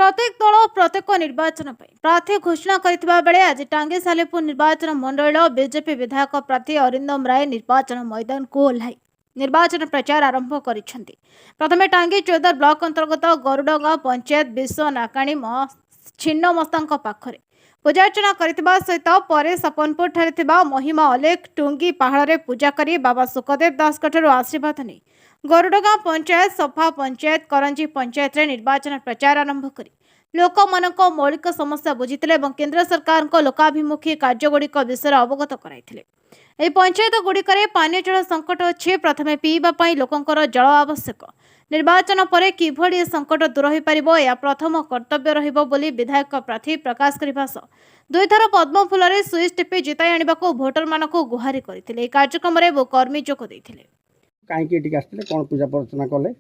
प्रत्येक दल प्रत्येक निर्वाचन प्रार्थी घोषणा करथिबा बेले आज टांगी सालेपुर निर्वाचन मंडल बीजेपी विधायक प्रार्थी अरिंदम राय निर्वाचन मैदान को ओह्लाई निर्वाचन प्रचार आरंभ करिसेंती। प्रथमे टांगी 14 ब्लॉक अंतर्गत गरुडगांव पंचायत विश्व नाकाणी छिन्नमस्तांक पाखरे पूजार्चना करथिबा सहित परे सपनपुर ठारे थिबा महिमा अलेख टुंगी पहाड़ पूजा करी बाबा सुखदेव दास ठारू आशीर्वाद नहीं गरुडगांव पंचायत सफा पंचायत करंजी पंचायत रे निर्वाचन प्रचार आरंभ करी लोक मानक मौलिक समस्या बुझीतिले एवं केंद्र सरकार को लोकाभिमुखी कार्यगुड़िक विषय अवगत कराइथिले। एही पंचायत गुड़िकरे पानीय जल संकट अच्छे प्रथमे पीवा पई लोकंकर जल आवश्यक निर्वाचन पर किभଳି संकट दूर हो पारिबो या प्रथम कर्तव्य रहिबो बोली विधायक प्रार्थी प्रकाश करबा सह दुई थर पद्म फूलरे सुइच टिपी जिताई आनिबाको भोटर मानक गुहारी करथिले। कार्यक्रम रे बहु कर्मी जोग दैथिले। काईके टिक आस्ते कोन पूजा प्रार्थना कले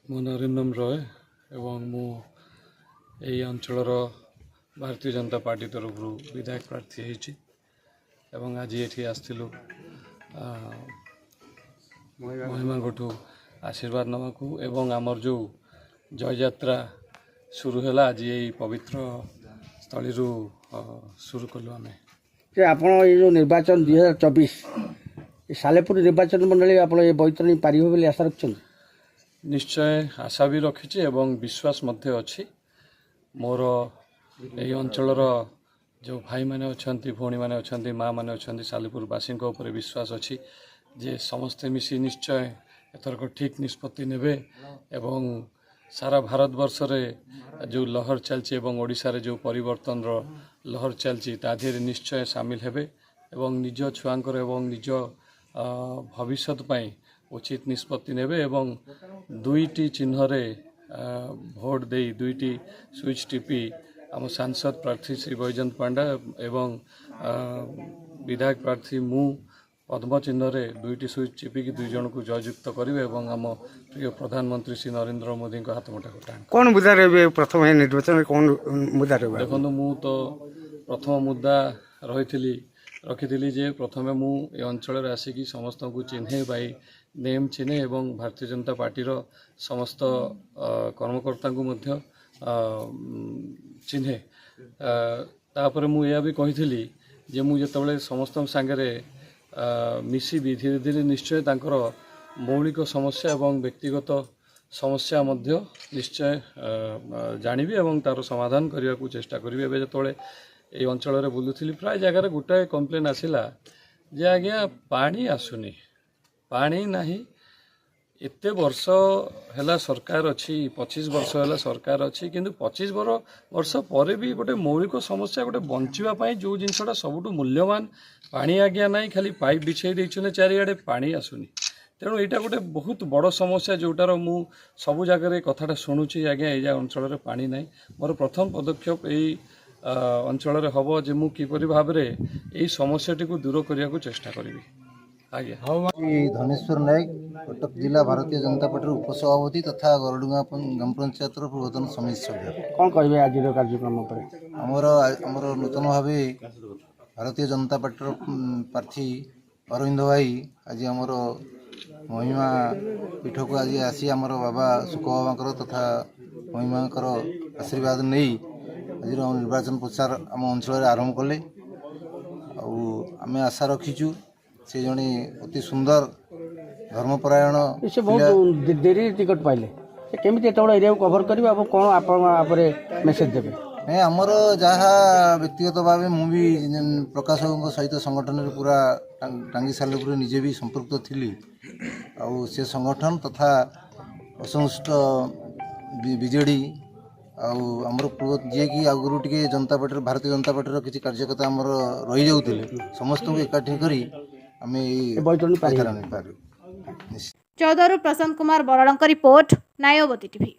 मो अरिंदम रॉय एवं मु एई अंचलर भारतीय जनता पार्टी तरफ विधायक प्रार्थी होइछि एवं आज एठी आस्थिलु महिमा गोठू आशीर्वाद नवाकू एवं आमर जो जय यात्रा शुरू हैला आज यही पवित्र स्थली शुरू कलु आम आप निर्वाचन 2024 सालेपुर निर्वाचन मंडली आप बैतरणी पारि बोली आशा रखिए। निश्चय आशा भी रखी एवं विश्वास मध्य अच्छी मोर यही अंचलर जो भाई माने अच्छी भौणी माने अच्छी माँ माने अच्छी सालेपुरवासी विश्वास अच्छी जे समस्ते मिसी निश्चय एथरक ठीक निष्पत्ति नेबे एवं सारा भारत वर्ष रे जो लहर चलची एवं ओडिशा रे जो परिवर्तन रो लहर चलची ताधीर निश्चय सामिल हेबे एवं निज छुआंकर एवं निज भविष्य पाई उचित निष्पत्ति नेबे एवं दुईटी चिन्ह रे भोट दे दुईटी स्विच टीपी आम सांसद प्रार्थी श्री बैजयंत पांडा एवं विधायक प्रार्थी मु पद्म चिन्ह रे दुईटी स्विच चिपिकी दुई जन को जययुक्त करेंगे और आम प्रिय प्रधानमंत्री श्री नरेंद्र मोदी को हाथ मुठा कटा कौन मुद्दा रे प्रथम निर्वाचन कौन मुद्दा रे देखो मु तो प्रथम मुद्दा रखी जे प्रथम मु ए अंचल आसिकी समस्त को चिन्हे बाई नेम चिन्हे एवं भारतीय जनता पार्टी रो समस्त कर्मकर्ता को मध्य चिन्हे तापर मु या भी कही जे मु जतबले समस्त सांगे मिसी भी धीरे धीरे निश्चय तांकर मौलिक समस्या एवं व्यक्तिगत समस्या मध्य निश्चय जानिबी एवं तार समाधान करने को चेष्टा करी। एवं जो ये अंचल बुलूली प्राय जगार गोटाए कम्प्लेन आसला जे आज्ञा पानी आसुनी पानी नाही एते वर्ष है सरकार अच्छी 25 वर्ष है सरकार अच्छी किंतु 25 वर्ष पर भी गोटे मौलिक समस्या गोटे बंचापी जो जिनसा सबुठ मूल्यवान पानी आज्ञा ना खाली पाइप बिछाई देते चारिआडे पानी आसुनी तेणु यहाँ गोटे बहुत बड़ समस्या जोटार मु सबू जगह कथाटा शुणुची आज्ञा ये अंचल पानी ना मोर प्रथम पदक्षेप यही अंचल हम जे मु किपरि भाव में यही समस्याटी को दूर करने को चेष्टा करी। आज्ञा धनेश्वर नायक कटक जिला भारतीय जनता पार्टी उपसभापति तथा गरुडगांव ग्राम पंचायत पूर्वतन समिति सभ्य कौन कहे आज कार्यक्रम आमर नूतन भाव भारतीय जनता पार्टी प्रार्थी अरविंद भाई आज आमर महिमा पीठ को आज आसी आमर बाबा सुख बाबा तथा महिमा आशीर्वाद नहीं आज निर्वाचन प्रचार आम अंचल आरंभ कले आम आशा रखीचु से जड़े अति सुंदर धर्मपरायण से बहुत देरी टिकट पाइले केमी एरिया को कभर करेंगे आप कौन आप मेसेज देवे नहीं आमर जहाँ व्यक्तिगत भाव मुझे प्रकाश सहित संगठन पूरा टांगी सालेपुर निजे भी संपर्क थी से संगठन तथा असंतुष्ट बीजेडी आमर जी कि आगुरी टे जनता पार्टी भारतीय जनता पार्टी किसी कार्यकर्ता आमर रही जाते समस्त को एकाठी करी आम चौधरी प्रशांत कुमार बराड़ रिपोर्ट नायवती टीवी।